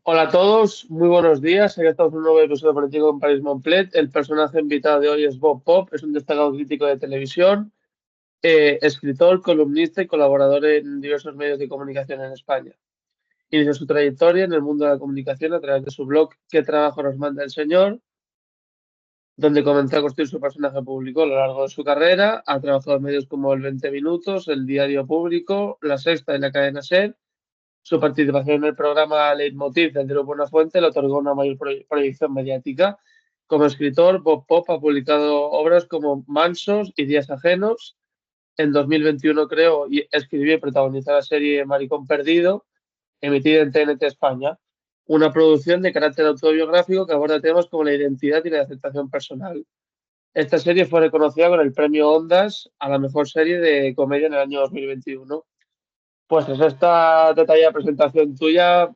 Hola a todos, muy buenos días. Aquí estamos en un nuevo episodio político en París Montplet. El personaje invitado de hoy es Bob Pop, es un destacado crítico de televisión, escritor, columnista y colaborador en diversos medios de comunicación en España. Inició su trayectoria en el mundo de la comunicación a través de su blog ¿Qué trabajo nos manda el señor?, donde comenzó a construir su personaje público a lo largo de su carrera. Ha trabajado en medios como el 20 Minutos, el Diario Público, La Sexta y la cadena SER. Su participación en el programa Leitmotiv del Grupo Buenafuente le otorgó una mayor proyección mediática. Como escritor, Bob Pop ha publicado obras como Mansos y Días Ajenos. En 2021 creó y escribió y protagonizó la serie Maricón Perdido, emitida en TNT España, una producción de carácter autobiográfico que aborda temas como la identidad y la aceptación personal. Esta serie fue reconocida con el premio Ondas a la mejor serie de comedia en el año 2021. Pues es esta detallada presentación tuya,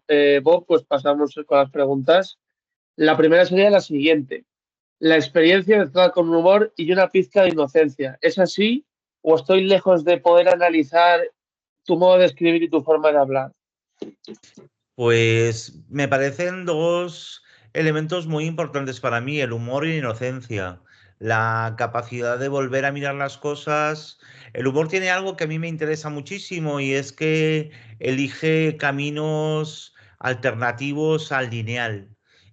Bob, pues pasamos con las preguntas. La primera sería la siguiente. La experiencia mezclada con humor y una pizca de inocencia. ¿Es así o estoy lejos de poder analizar tu modo de escribir y tu forma de hablar? Pues me parecen dos elementos muy importantes para mí, el humor y la inocencia, la capacidad de volver a mirar las cosas. El humor tiene algo que a mí me interesa muchísimo y es que elige caminos alternativos al lineal.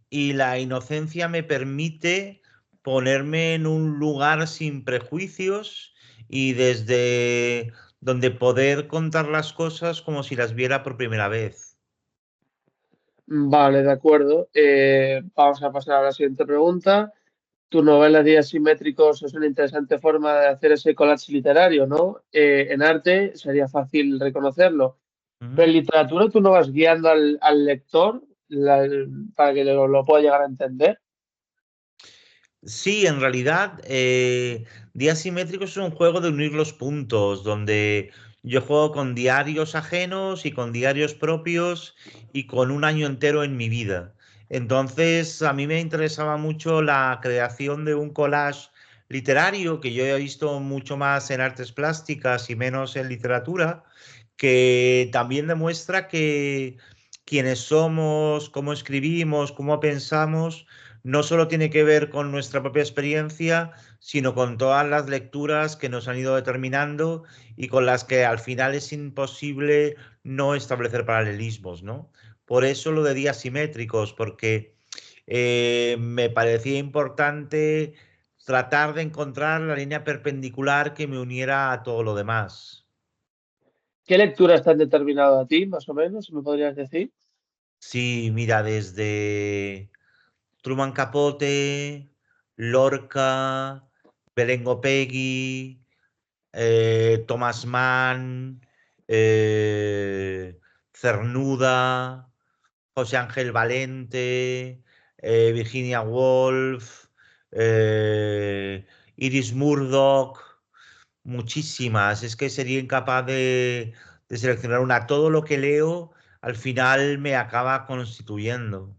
Y la inocencia me permite ponerme en un lugar sin prejuicios y desde donde poder contar las cosas como si las viera por primera vez. Vale, de acuerdo. Vamos a pasar a la siguiente pregunta. Tu novela Días Simétricos es una interesante forma de hacer ese collage literario, ¿no? En arte sería fácil reconocerlo. Ujú. Pero en literatura tú no vas guiando al lector para que lo pueda llegar a entender. Sí, en realidad, Días Simétricos es un juego de unir los puntos, donde yo juego con diarios ajenos y con diarios propios y con un año entero en mi vida. Entonces, a mí me interesaba mucho la creación de un collage literario, que yo he visto mucho más en artes plásticas y menos en literatura, que también demuestra que quienes somos, cómo escribimos, cómo pensamos, no solo tiene que ver con nuestra propia experiencia, sino con todas las lecturas que nos han ido determinando y con las que al final es imposible no establecer paralelismos, ¿no? Por eso lo de días simétricos, porque me parecía importante tratar de encontrar la línea perpendicular que me uniera a todo lo demás. ¿Qué lecturas te han determinado a ti, más o menos, si me podrías decir? Sí, mira, desde Truman Capote, Lorca, Belén Peggy, Thomas Mann, Cernuda, José Ángel Valente, Virginia Woolf, Iris Murdoch, muchísimas. Es que sería incapaz de seleccionar una. Todo lo que leo al final me acaba constituyendo.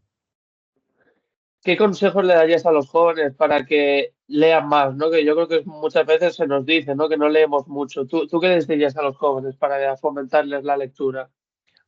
¿Qué consejos le darías a los jóvenes para que lean más, ¿no? Que yo creo que muchas veces se nos dice, ¿no? Que no leemos mucho. ¿Tú qué les dirías a los jóvenes para fomentarles la lectura?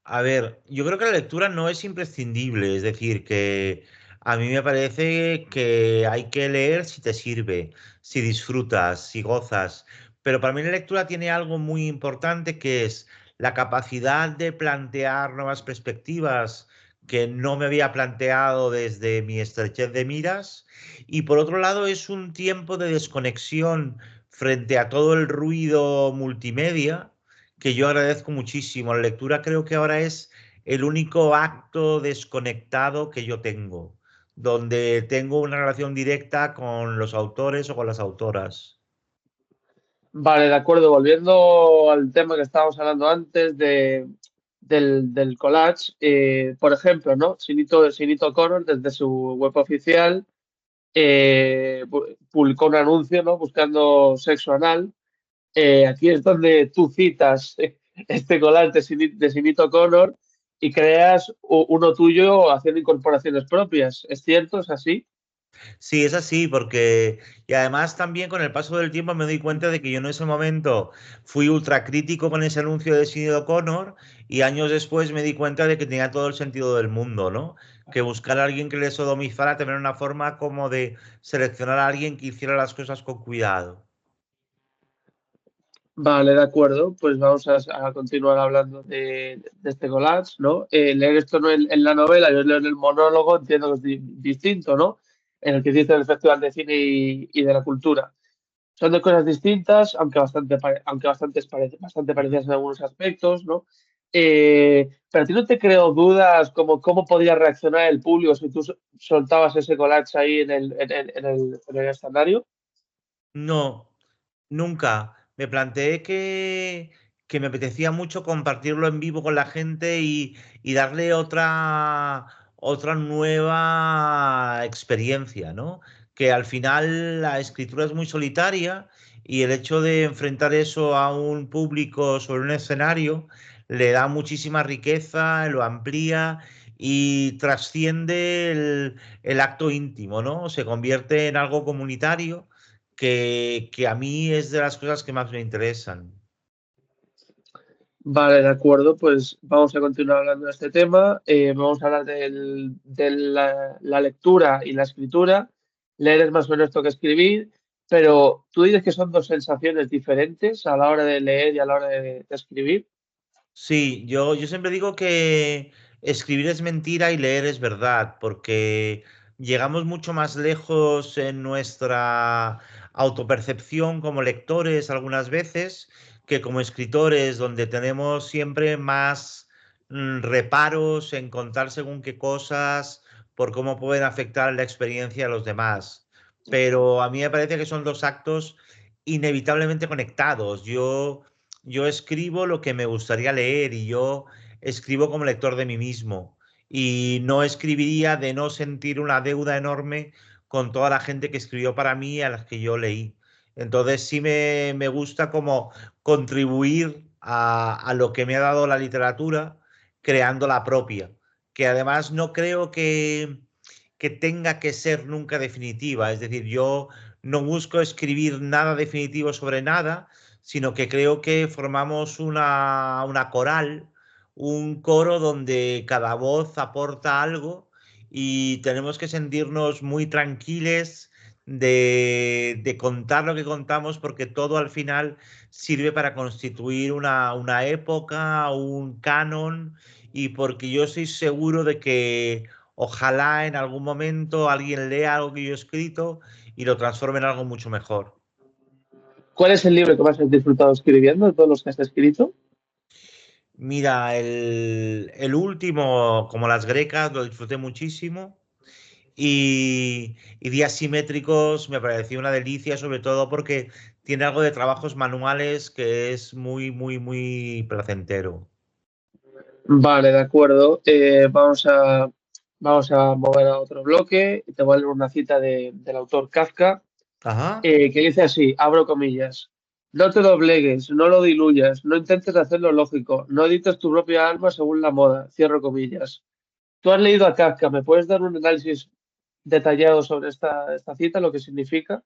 A ver, yo creo que la lectura no es imprescindible, es decir, que a mí me parece que hay que leer si te sirve, si disfrutas, si gozas, pero para mí la lectura tiene algo muy importante que es la capacidad de plantear nuevas perspectivas que no me había planteado desde mi estrechez de miras, y por otro lado es un tiempo de desconexión frente a todo el ruido multimedia que yo agradezco muchísimo. La lectura creo que ahora es el único acto desconectado que yo tengo, donde tengo una relación directa con los autores o con las autoras. Vale, de acuerdo. Volviendo al tema que estábamos hablando antes del collage, por ejemplo, ¿no? Sinito Connor, desde su web oficial, publicó un anuncio, ¿no? Buscando sexo anal. Aquí es donde tú citas este collage de Sinito Connor y creas uno tuyo haciendo incorporaciones propias. ¿Es cierto? ¿Es así? Sí, es así, porque y además también con el paso del tiempo me doy cuenta de que yo en ese momento fui ultra crítico con ese anuncio de Sinead O'Connor y años después me di cuenta de que tenía todo el sentido del mundo, ¿no? Que buscar a alguien que le sodomizara tener una forma como de seleccionar a alguien que hiciera las cosas con cuidado. Vale, de acuerdo. Pues vamos a continuar hablando de este collage, ¿no? Leer esto no en la novela, yo leo en el monólogo, entiendo que es distinto, ¿no? En el que dice el Festival de Cine y de la Cultura. Son dos cosas distintas, aunque bastante parecidas en algunos aspectos, ¿no? Pero a ti no te creo dudas como cómo podría reaccionar el público si tú soltabas ese collage ahí en el escenario. No, nunca. Me planteé que me apetecía mucho compartirlo en vivo con la gente y darle otra nueva experiencia, ¿no? Que al final la escritura es muy solitaria y el hecho de enfrentar eso a un público sobre un escenario le da muchísima riqueza, lo amplía y trasciende el acto íntimo, ¿no? Se convierte en algo comunitario que a mmí es de las cosas que más me interesan. Vale, de acuerdo, pues vamos a continuar hablando de este tema. Vamos a hablar de la lectura y la escritura. Leer es más honesto que escribir, pero tú dices que son dos sensaciones diferentes a la hora de leer y a la hora de escribir. Sí, yo siempre digo que escribir es mentira y leer es verdad, porque llegamos mucho más lejos en nuestra autopercepción como lectores algunas veces que como escritores, donde tenemos siempre más reparos en contar según qué cosas, por cómo pueden afectar la experiencia de los demás. Pero a mí me parece que son dos actos inevitablemente conectados. Yo escribo lo que me gustaría leer y yo escribo como lector de mí mismo. Y no escribiría de no sentir una deuda enorme con toda la gente que escribió para mí y a las que yo leí. Entonces sí me gusta como contribuir a lo que me ha dado la literatura creando la propia, que además no creo que tenga que ser nunca definitiva. Es decir, yo no busco escribir nada definitivo sobre nada, sino que creo que formamos una coral, un coro donde cada voz aporta algo y tenemos que sentirnos muy tranquiles de contar lo que contamos porque todo al final sirve para constituir una época, un canon y porque yo estoy seguro de que ojalá en algún momento alguien lea algo que yo he escrito y lo transforme en algo mucho mejor. ¿Cuál es el libro que más has disfrutado escribiendo de todos los que has escrito? Mira, el último, como las grecas, lo disfruté muchísimo. Y Días Simétricos me pareció una delicia, sobre todo porque tiene algo de trabajos manuales que es muy, muy, muy placentero. Vale, de acuerdo. Vamos a mover a otro bloque. Te voy a leer una cita del autor Kafka. Ajá. Que dice así, abro comillas, no te doblegues, no lo diluyas, no intentes hacerlo lógico, no edites tu propia alma según la moda, cierro comillas. Tú has leído a Kafka, ¿me puedes dar un análisis detallado sobre esta cita, lo que significa?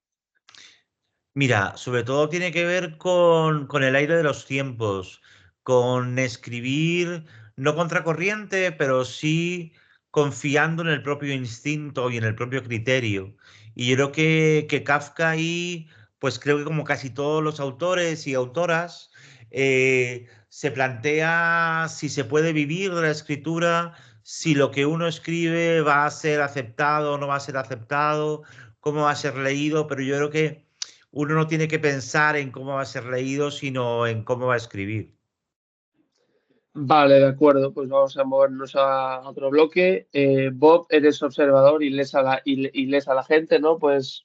Mira, sobre todo tiene que ver con el aire de los tiempos, con escribir no contracorriente, pero sí confiando en el propio instinto y en el propio criterio. Y yo creo que Kafka ahí, pues creo que como casi todos los autores y autoras, se plantea si se puede vivir de la escritura, si lo que uno escribe va a ser aceptado o no va a ser aceptado, cómo va a ser leído, pero yo creo que uno no tiene que pensar en cómo va a ser leído, sino en cómo va a escribir. Vale, de acuerdo, pues vamos a movernos a otro bloque. Bob, eres observador y lees a la gente, ¿no? Pues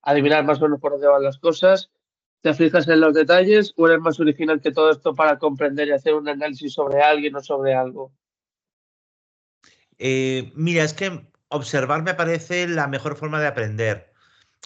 adivinar más o menos por dónde van las cosas. ¿Te fijas en los detalles o eres más original que todo esto para comprender y hacer un análisis sobre alguien o sobre algo? Mira, es que observar me parece la mejor forma de aprender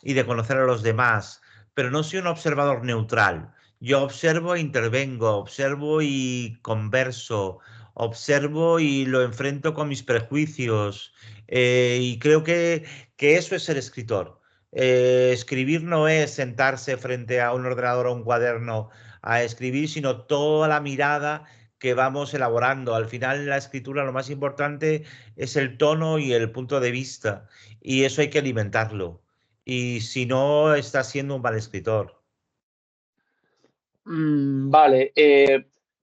y de conocer a los demás, pero no soy un observador neutral. Yo observo e intervengo, observo y converso, observo y lo enfrento con mis prejuicios. Y creo que eso es ser escritor. Escribir no es sentarse frente a un ordenador o un cuaderno a escribir, sino toda la mirada que vamos elaborando. Al final, en la escritura lo más importante es el tono y el punto de vista, y eso hay que alimentarlo. Y si no, estás siendo un mal escritor. Vale.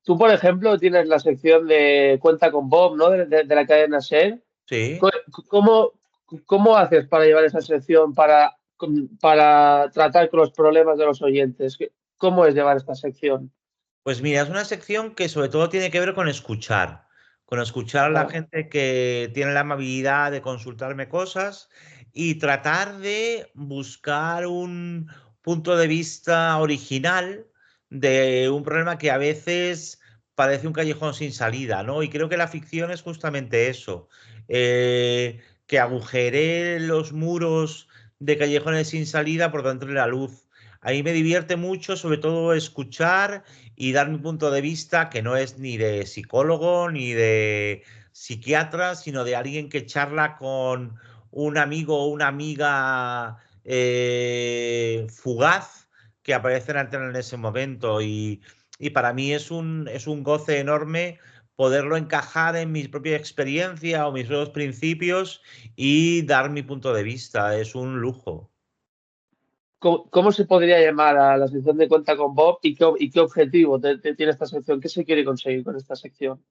Tú, por ejemplo, tienes la sección de Cuenta con Bob, ¿no? De la cadena SER. Sí. Co- ¿Cómo, cómo haces para llevar esa sección para tratar con los problemas de los oyentes? ¿Cómo es llevar esta sección? Pues mira, es una sección que sobre todo tiene que ver con escuchar a la Ajá. gente que tiene la amabilidad de consultarme cosas y tratar de buscar un punto de vista original de un problema que a veces parece un callejón sin salida, ¿no? Y creo que la ficción es justamente eso, que agujere los muros de callejones sin salida por dentro de la luz. Ahí me divierte mucho, sobre todo, escuchar y dar mi punto de vista, que no es ni de psicólogo ni de psiquiatra, sino de alguien que charla con un amigo o una amiga fugaz que aparece en antena en ese momento. Y para mí es un goce enorme poderlo encajar en mi propia experiencia o mis propios principios y dar mi punto de vista. Es un lujo. ¿Cómo se podría llamar a la sección de Cuenta con Bob y qué objetivo tiene esta sección? ¿Qué se quiere conseguir con esta sección?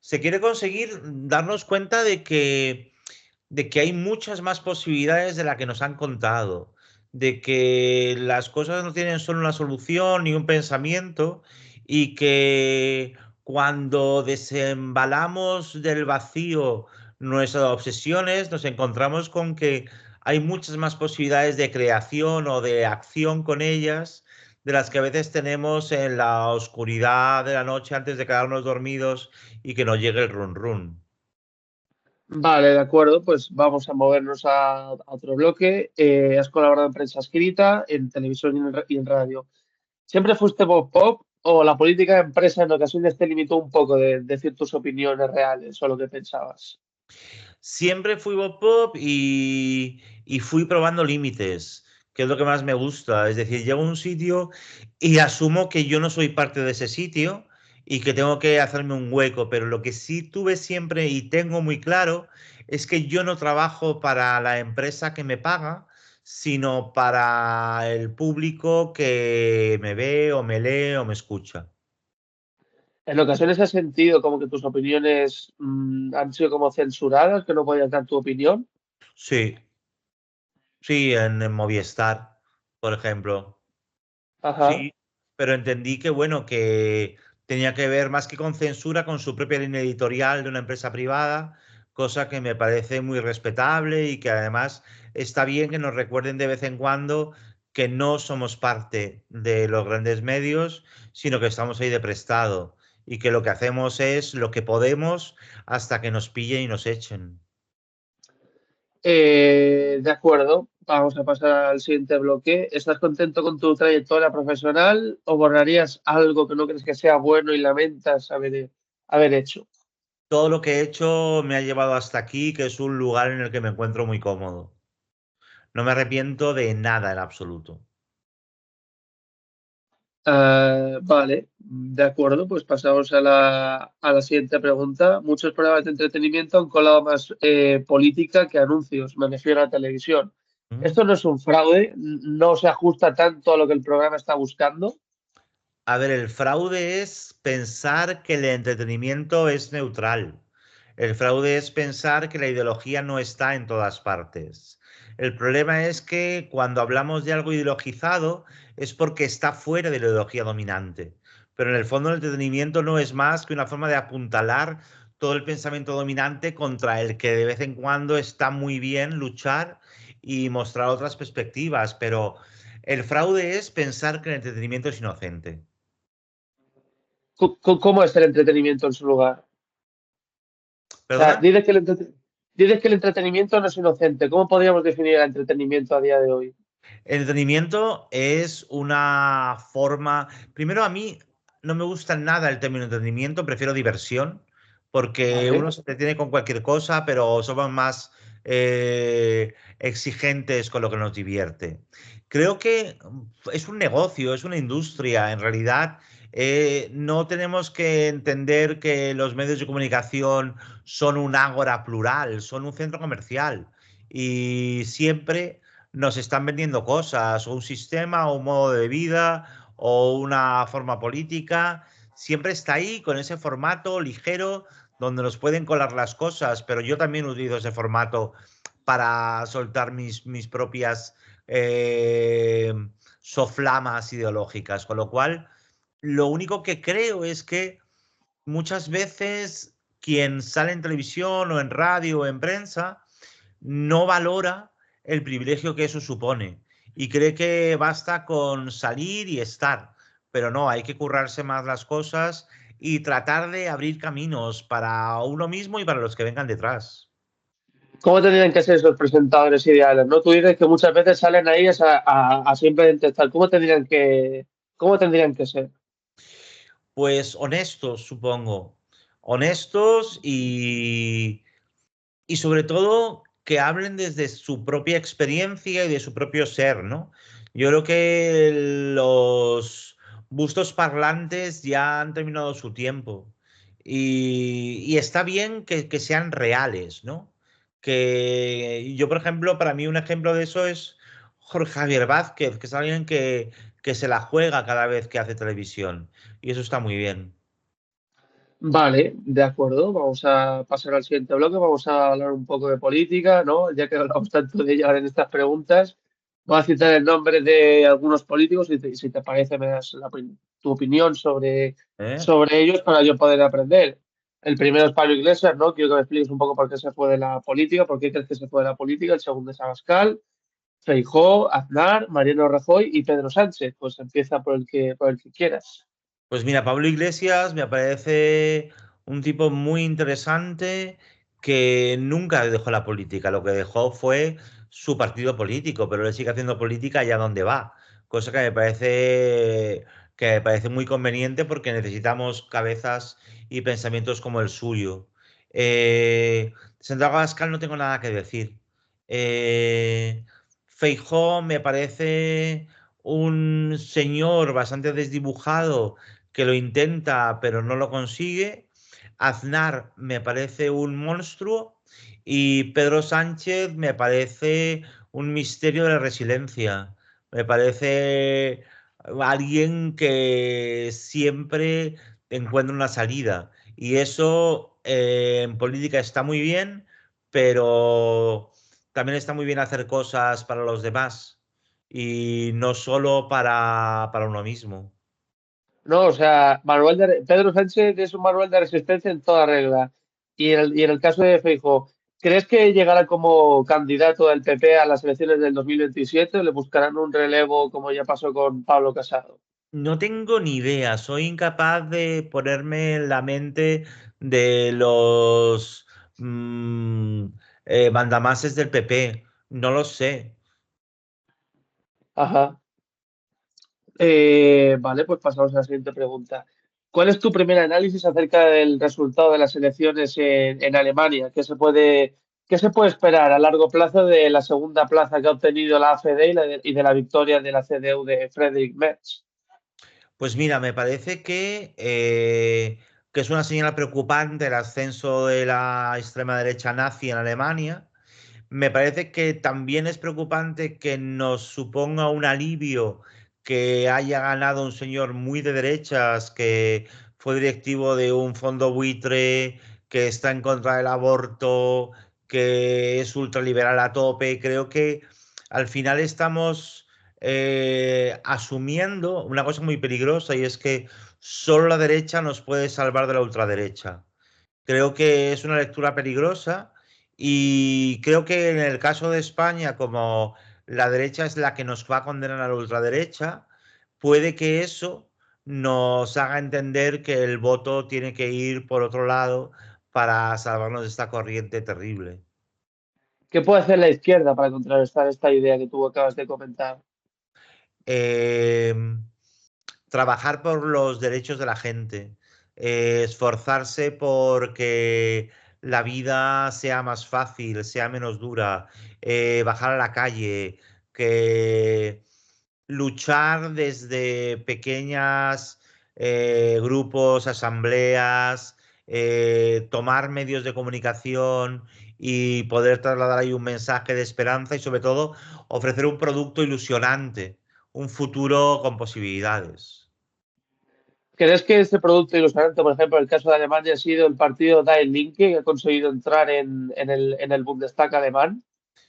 Se quiere conseguir darnos cuenta de que hay muchas más posibilidades de la que nos han contado, de que las cosas no tienen solo una solución ni un pensamiento y que cuando desembalamos del vacío nuestras obsesiones nos encontramos con que hay muchas más posibilidades de creación o de acción con ellas de las que a veces tenemos en la oscuridad de la noche antes de quedarnos dormidos y que nos llegue el run run. Vale, de acuerdo, pues vamos a movernos a otro bloque. Has colaborado en prensa escrita, en televisión y en radio. ¿Siempre fuiste Bob Pop o la política de empresa en ocasiones te limitó un poco de decir tus opiniones reales o lo que pensabas? Siempre fui Bob Pop y fui probando límites, que es lo que más me gusta. Es decir, llego a un sitio y asumo que yo no soy parte de ese sitio y que tengo que hacerme un hueco, pero lo que sí tuve siempre y tengo muy claro es que yo no trabajo para la empresa que me paga, sino para el público que me ve o me lee o me escucha. ¿En ocasiones has sentido como que tus opiniones han sido como censuradas, que no podías dar tu opinión? Sí, sí, en Movistar, por ejemplo. Ajá. Sí, pero entendí que, bueno, que tenía que ver más que con censura, con su propia línea editorial de una empresa privada, cosa que me parece muy respetable y que además está bien que nos recuerden de vez en cuando que no somos parte de los grandes medios, sino que estamos ahí de prestado y que lo que hacemos es lo que podemos hasta que nos pillen y nos echen. De acuerdo, vamos a pasar al siguiente bloque. ¿Estás contento con tu trayectoria profesional o borrarías algo que no crees que sea bueno y lamentas haber hecho? Todo lo que he hecho me ha llevado hasta aquí, que es un lugar en el que me encuentro muy cómodo. No me arrepiento de nada en absoluto. Vale, de acuerdo, pues pasamos a la siguiente pregunta. Muchos programas de entretenimiento han colado más política que anuncios, me refiero a la televisión. ¿Mm? ¿Esto no es un fraude? ¿No se ajusta tanto a lo que el programa está buscando? A ver, el fraude es pensar que el entretenimiento es neutral. El fraude es pensar que la ideología no está en todas partes. El problema es que cuando hablamos de algo ideologizado es porque está fuera de la ideología dominante. Pero en el fondo el entretenimiento no es más que una forma de apuntalar todo el pensamiento dominante contra el que de vez en cuando está muy bien luchar y mostrar otras perspectivas. Pero el fraude es pensar que el entretenimiento es inocente. ¿Cómo es el entretenimiento en su lugar? O sea, ¿Perdona? dices que el entretenimiento no es inocente. ¿Cómo podríamos definir el entretenimiento a día de hoy? El entretenimiento es una forma, primero a mí, no me gusta nada el término entretenimiento, prefiero diversión, porque Vale. uno se entretiene con cualquier cosa, pero somos más exigentes con lo que nos divierte. Creo que es un negocio, es una industria. En realidad, no tenemos que entender que los medios de comunicación son un ágora plural, son un centro comercial. Y siempre nos están vendiendo cosas, o un sistema, o un modo de vida, o una forma política. Siempre está ahí con ese formato ligero donde nos pueden colar las cosas, pero yo también utilizo ese formato para soltar mis propias eh, soflamas ideológicas. Con lo cual, lo único que creo es que muchas veces quien sale en televisión o en radio o en prensa no valora el privilegio que eso supone y cree que basta con salir y estar, pero no, hay que currarse más las cosas y tratar de abrir caminos para uno mismo y para los que vengan detrás. ¿Cómo tendrían que ser esos presentadores ideales, no? Tú dices que muchas veces salen ahí a simplemente estar. Cómo tendrían que ser? Pues honestos, supongo. Honestos y sobre todo que hablen desde su propia experiencia y de su propio ser, ¿no? Yo creo que los bustos parlantes ya han terminado su tiempo y está bien que sean reales, ¿no? Que yo, por ejemplo, para mí un ejemplo de eso es Jorge Javier Vázquez, que es alguien que se la juega cada vez que hace televisión y eso está muy bien. Vale, de acuerdo. Vamos a pasar al siguiente bloque. Vamos a hablar un poco de política, ¿no? Ya que hablamos tanto de ella ahora en estas preguntas, voy a citar el nombre de algunos políticos y si te parece me das tu opinión ¿Eh? sobre ellos para yo poder aprender. El primero es Pablo Iglesias, ¿no? Quiero que me expliques un poco por qué se fue de la política, por qué crees que se fue de la política. El segundo es Abascal, Feijóo, Aznar, Mariano Rajoy y Pedro Sánchez. Pues empieza por el que quieras. Pues mira, Pablo Iglesias me parece un tipo muy interesante que nunca dejó la política. Lo que dejó fue su partido político, pero él sigue haciendo política allá donde va. Cosa que me parece muy conveniente porque necesitamos cabezas y pensamientos como el suyo. Santiago Abascal no tengo nada que decir. Eh, Feijóo me parece un señor bastante desdibujado que lo intenta pero no lo consigue. Aznar me parece un monstruo y Pedro Sánchez me parece un misterio de la resiliencia. Me parece alguien que siempre encuentra una salida. Y eso en política está muy bien, pero también está muy bien hacer cosas para los demás y no solo para uno mismo. No, o sea, Pedro Sánchez es un manual de resistencia en toda regla. Y en el caso de Feijóo, ¿crees que llegará como candidato del PP a las elecciones del 2027 o le buscarán un relevo como ya pasó con Pablo Casado? No tengo ni idea, soy incapaz de ponerme en la mente de los mm, mandamases del PP. No lo sé. Ajá. Vale, pues pasamos a la siguiente pregunta. ¿Cuál es tu primer análisis acerca del resultado de las elecciones en Alemania? Qué se puede esperar a largo plazo de la segunda plaza que ha obtenido la AfD y de la victoria de la CDU de Friedrich Merz? Pues mira, me parece que es una señal preocupante el ascenso de la extrema derecha nazi en Alemania. Me parece que también es preocupante que nos suponga un alivio que haya ganado un señor muy de derechas, que fue directivo de un fondo buitre, que está en contra del aborto, que es ultraliberal a tope. Creo que al final estamos asumiendo una cosa muy peligrosa y es que solo la derecha nos puede salvar de la ultraderecha. Creo que es una lectura peligrosa y creo que en el caso de España, como la derecha es la que nos va a condenar a la ultraderecha, puede que eso nos haga entender que el voto tiene que ir por otro lado para salvarnos de esta corriente terrible. ¿Qué puede hacer la izquierda para contrarrestar esta idea que tú acabas de comentar? Eh, trabajar por los derechos de la gente, esforzarse porque la vida sea más fácil, sea menos dura, bajar a la calle, que luchar desde pequeñas grupos, asambleas, tomar medios de comunicación y poder trasladar ahí un mensaje de esperanza y sobre todo ofrecer un producto ilusionante, un futuro con posibilidades. ¿Crees que este producto ilusionante, por ejemplo, en el caso de Alemania, ha sido el partido Die Linke, que ha conseguido entrar en el Bundestag alemán?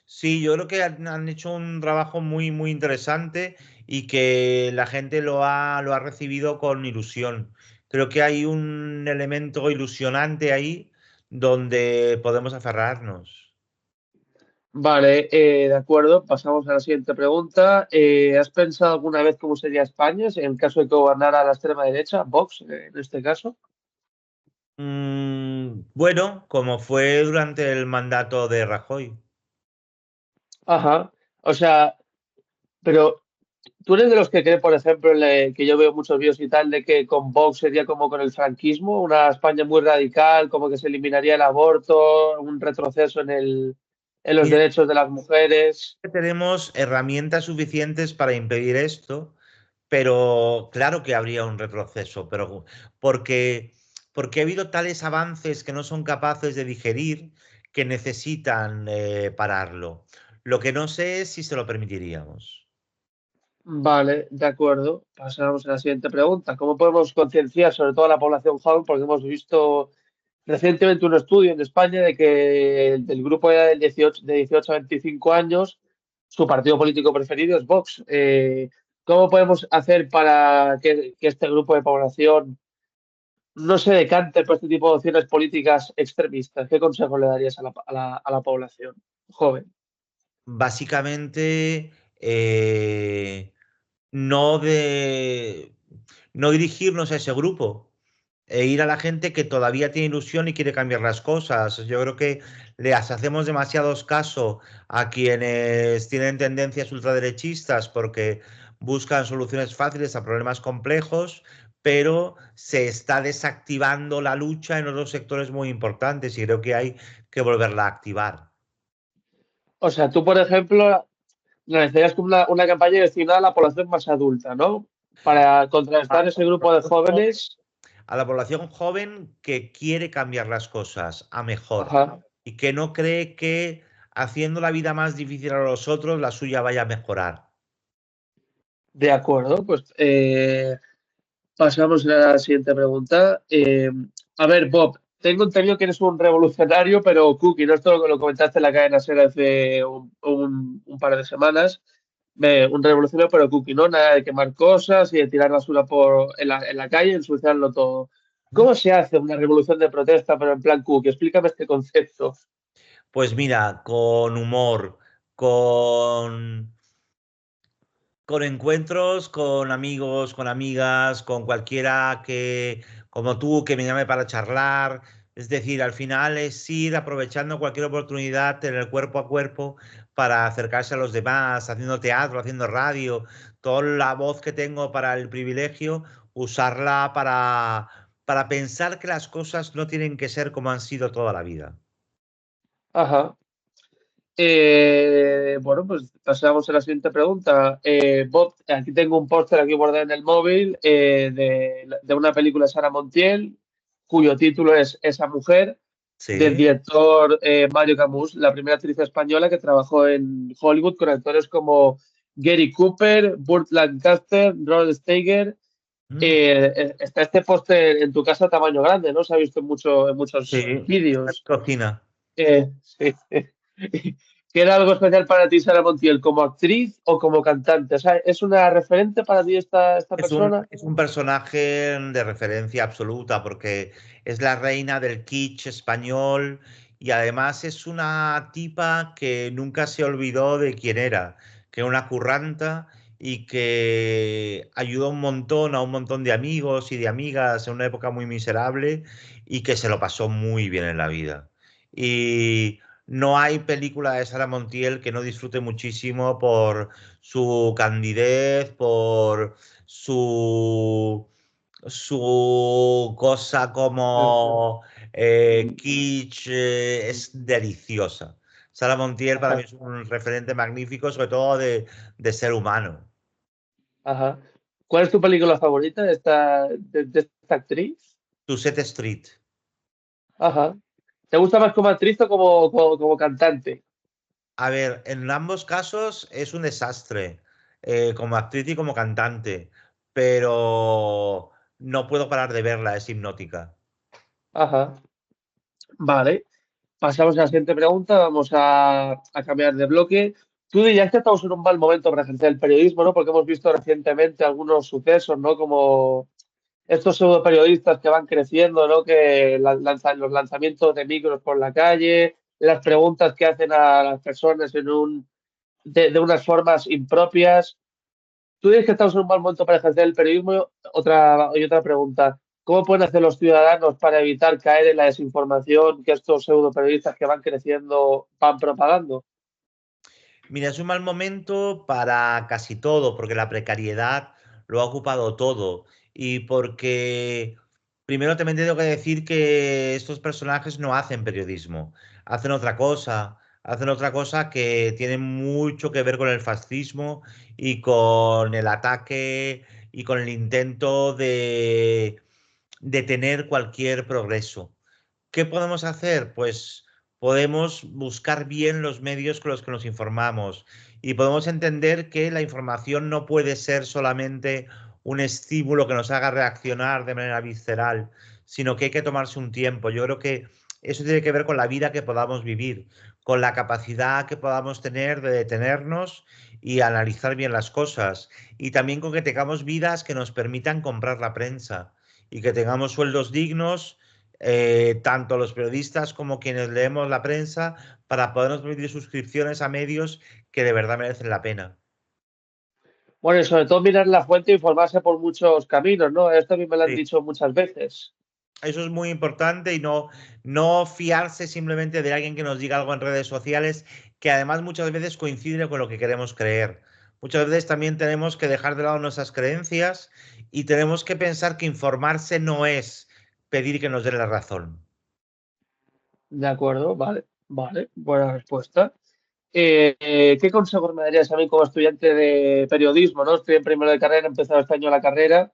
Sí, yo creo que han hecho un trabajo muy, muy interesante y que la gente lo ha recibido con ilusión. Creo que hay un elemento ilusionante ahí donde podemos aferrarnos. Vale, de acuerdo. Pasamos a la siguiente pregunta. ¿Has pensado alguna vez cómo sería España en el caso de que gobernara la extrema derecha, Vox, en este caso? Bueno, como fue durante el mandato de Rajoy. Ajá. O sea, pero ¿tú eres de los que cree, por ejemplo, que yo veo muchos vídeos y tal, de que con Vox sería como con el franquismo, una España muy radical, como que se eliminaría el aborto, un retroceso en los Mira, derechos de las mujeres? tenemos herramientas suficientes para impedir esto, pero claro que habría un retroceso, pero porque, porque ha habido tales avances que no son capaces de digerir que necesitan pararlo. Lo que no sé es si se lo permitiríamos. Vale, de acuerdo. Pasamos a la siguiente pregunta. ¿Cómo podemos concienciar sobre todo a la población joven? Porque hemos visto recientemente un estudio en España de que del grupo de edad de 18 a 25 años, su partido político preferido es Vox. ¿Cómo podemos hacer para que este grupo de población no se decante por este tipo de opciones políticas extremistas? ¿Qué consejo le darías a la población joven? Básicamente, no de no dirigirnos a ese grupo e ir a la gente que todavía tiene ilusión y quiere cambiar las cosas. Yo creo que les hacemos demasiados caso a quienes tienen tendencias ultraderechistas porque buscan soluciones fáciles a problemas complejos, pero se está desactivando la lucha en otros sectores muy importantes y creo que hay que volverla a activar. O sea, tú, por ejemplo, necesitarías como una campaña destinada a la población más adulta, ¿no? Para contrarrestar ese grupo de jóvenes. A la población joven que quiere cambiar las cosas a mejor Ajá, y que no cree que haciendo la vida más difícil a los otros, la suya vaya a mejorar. de acuerdo. Pues pasamos a la siguiente pregunta. A ver, Bob, tengo entendido que eres un revolucionario, pero cookie, ¿no? Esto lo comentaste en la cadena SER hace un par de semanas. Un revolucionario, pero cookie, ¿no? Nada de quemar cosas y de tirar basura en la calle, ensuciarlo todo. ¿Cómo se hace una revolución de protesta, pero en plan cookie? Explícame este concepto. Pues mira, con humor, con, con encuentros, con amigos, con amigas, con cualquiera que, como tú, que me llame para charlar. Es decir, al final es ir aprovechando cualquier oportunidad, tener cuerpo a cuerpo para acercarse a los demás, haciendo teatro, haciendo radio, toda la voz que tengo para el privilegio, usarla para pensar que las cosas no tienen que ser como han sido toda la vida. Ajá. Bueno, pues pasamos a la siguiente pregunta. Bob, aquí tengo un póster aquí guardado en el móvil de una película de Sara Montiel, cuyo título es Esa mujer, del Sí. director Mario Camus, la primera actriz española que trabajó en Hollywood con actores como Gary Cooper, Burt Lancaster, Rod Steiger. Mm. Está este póster en tu casa a tamaño grande, ¿no? Se ha visto en muchos Sí. vídeos. Cocina. Sí. ¿Que era algo especial para ti, Sara Montiel, como actriz o como cantante? O sea, ¿es una referente para ti esta persona? Es un personaje de referencia absoluta porque es la reina del kitsch español y además es una tipa que nunca se olvidó de quién era, que era una curranta y que ayudó un montón a un montón de amigos y de amigas en una época muy miserable y que se lo pasó muy bien en la vida. Y no hay película de Sara Montiel que no disfrute muchísimo por su candidez, por su cosa como kitsch es deliciosa. Sara Montiel para mí Ajá, es un referente magnífico, sobre todo de ser humano. ajá. ¿Cuál es tu película favorita de esta actriz? Tusette Street. Ajá. ¿Te gusta más como actriz o como cantante? A ver, en ambos casos es un desastre, como actriz y como cantante, pero no puedo parar de verla, es hipnótica. Ajá. Vale. Pasamos a la siguiente pregunta. Vamos a cambiar de bloque. Tú dirías que estamos en un mal momento para ejercer el periodismo, ¿no? Porque hemos visto recientemente algunos sucesos, ¿no? Como estos pseudo periodistas que van creciendo, ¿no? Que lanzan los lanzamientos de micros por la calle, las preguntas que hacen a las personas de unas formas impropias. Tú dices que estamos en un mal momento para ejercer el periodismo. Otra pregunta. ¿Cómo pueden hacer los ciudadanos para evitar caer en la desinformación que estos pseudo periodistas que van creciendo van propagando? Mira, es un mal momento para casi todo, porque la precariedad lo ha ocupado todo y porque primero también tengo que decir que estos personajes no hacen periodismo, hacen otra cosa que tiene mucho que ver con el fascismo y con el ataque y con el intento de detener cualquier progreso. ¿Qué podemos hacer? Pues podemos buscar bien los medios con los que nos informamos y podemos entender que la información no puede ser solamente un estímulo que nos haga reaccionar de manera visceral, sino que hay que tomarse un tiempo. Yo creo que eso tiene que ver con la vida que podamos vivir, con la capacidad que podamos tener de detenernos y analizar bien las cosas, y también con que tengamos vidas que nos permitan comprar la prensa y que tengamos sueldos dignos, tanto los periodistas como quienes leemos la prensa, para podernos permitir suscripciones a medios que de verdad merecen la pena. Bueno, y sobre todo mirar la fuente e informarse por muchos caminos, ¿no? Esto a mí me lo han Sí. dicho muchas veces. Eso es muy importante y no fiarse simplemente de alguien que nos diga algo en redes sociales, que además muchas veces coincide con lo que queremos creer. Muchas veces también tenemos que dejar de lado nuestras creencias y tenemos que pensar que informarse no es pedir que nos den la razón. De acuerdo, vale, vale, buena respuesta. ¿Qué consejos me darías a mí como estudiante de periodismo, ¿no? Estoy en primero de carrera, he empezado este año la carrera,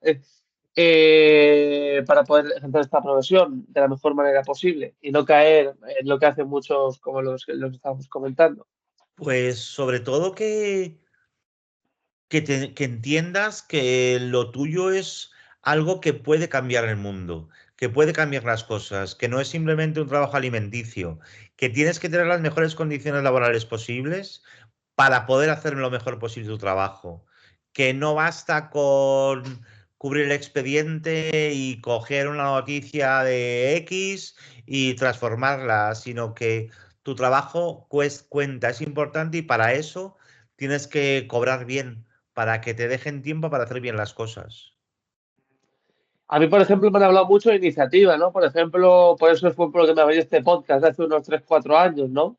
para poder ejercer esta profesión de la mejor manera posible y no caer en lo que hacen muchos como los que estamos comentando? Pues sobre todo que entiendas que lo tuyo es algo que puede cambiar el mundo, que puede cambiar las cosas, que no es simplemente un trabajo alimenticio, que tienes que tener las mejores condiciones laborales posibles para poder hacer lo mejor posible tu trabajo, que no basta con cubrir el expediente y coger una noticia de X y transformarla, sino que tu trabajo cuenta, es importante, y para eso tienes que cobrar bien para que te dejen tiempo para hacer bien las cosas. A mí, por ejemplo, me han hablado mucho de iniciativa, ¿no? Por ejemplo, por eso fue por lo que me abrí este podcast hace unos 3 4 años, ¿no?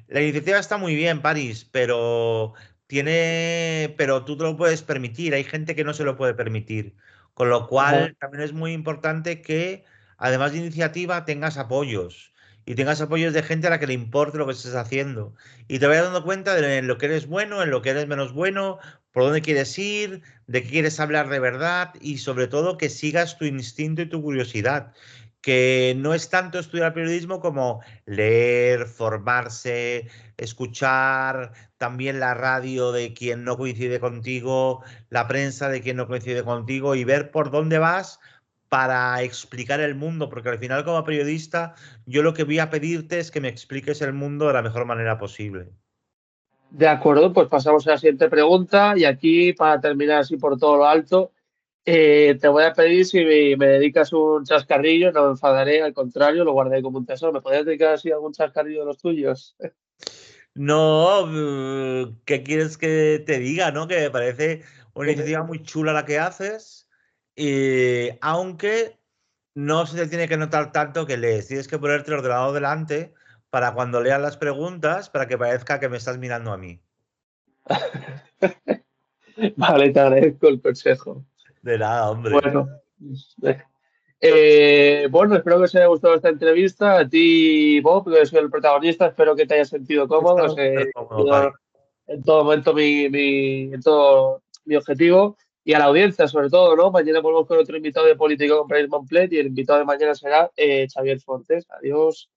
La iniciativa está muy bien, París, pero tú te lo puedes permitir. Hay gente que no se lo puede permitir. Con lo Ajá. cual, también es muy importante que, además de iniciativa, tengas apoyos. Y tengas apoyos de gente a la que le importe lo que estés haciendo. Y te vayas dando cuenta de en lo que eres bueno, en lo que eres menos bueno, por dónde quieres ir, de qué quieres hablar de verdad, y sobre todo que sigas tu instinto y tu curiosidad. Que no es tanto estudiar periodismo como leer, formarse, escuchar también la radio de quien no coincide contigo, la prensa de quien no coincide contigo, y ver por dónde vas para explicar el mundo, porque al final, como periodista, yo lo que voy a pedirte es que me expliques el mundo de la mejor manera posible. De acuerdo, pues pasamos a la siguiente pregunta y aquí, para terminar así por todo lo alto, te voy a pedir si me dedicas un chascarrillo, no me enfadaré, al contrario, lo guardaré como un tesoro. ¿Me podrías dedicar así algún chascarrillo de los tuyos? No, ¿qué quieres que te diga, no? Que me parece una iniciativa muy chula la que haces, aunque no se te tiene que notar tanto que lees. Tienes que ponerte el ordenador delante para cuando leas las preguntas, para que parezca que me estás mirando a mí. Vale, te agradezco el consejo. De nada, hombre. Bueno, bueno, espero que os haya gustado esta entrevista. A ti, Bob, que soy el protagonista, espero que te hayas sentido cómodo. Está súper cómodo, Pai. En todo momento en todo mi objetivo. Y a la audiencia, sobre todo, ¿no? Mañana volvemos con otro invitado de Político con Paris Montplet y el invitado de mañana será Xavier Fortes. Adiós.